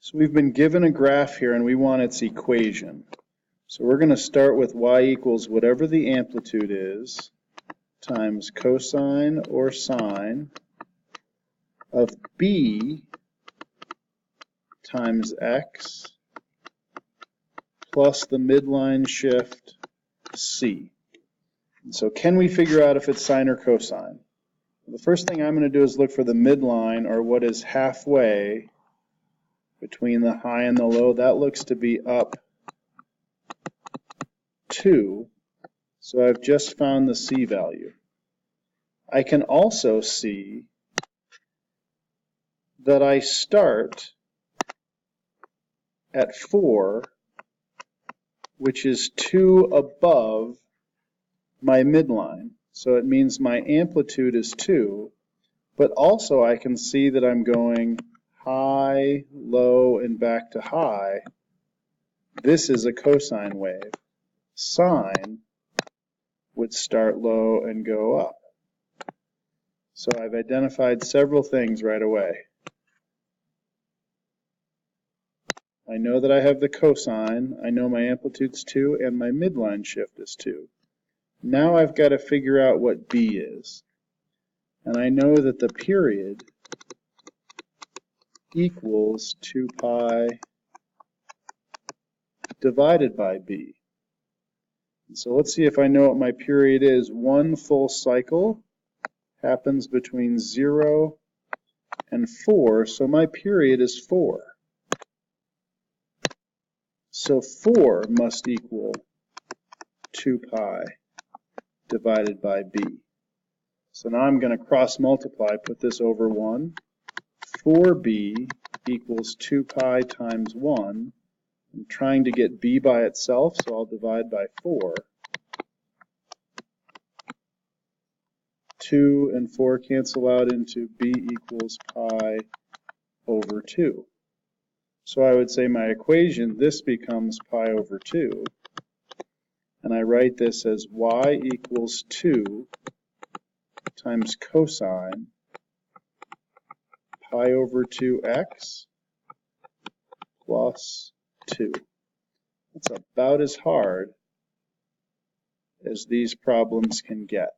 So we've been given a graph here and we want its equation. So we're going to start with y equals whatever the amplitude is times cosine or sine of b times x plus the midline shift c. And so can we figure out if it's sine or cosine? The first thing I'm going to do is look for the midline, or what is halfway between the high and the low. That looks to be up 2, so I've just found the c value. I can also see that I start at 4, which is 2 above my midline. So it means my amplitude is 2, but also I can see that I'm going high, low, and back to high. This is a cosine wave. Sine would start low and go up. So I've identified several things right away. I know that I have the cosine, I know my amplitude's 2, and my midline shift is 2. Now I've got to figure out what b is. And I know that the period equals 2 pi divided by b. And so let's see if I know what my period is. One full cycle happens between 0 and 4, so my period is 4. So 4 must equal 2 pi divided by b. So now I'm going to cross multiply, put this over 1. 4b equals 2 pi times 1. I'm trying to get b by itself, so I'll divide by 4. 2 and 4 cancel out into b equals pi over 2. So I would say my equation, this becomes pi over 2. And I write this as y equals 2 times cosine pi over 2x plus 2. It's about as hard as these problems can get.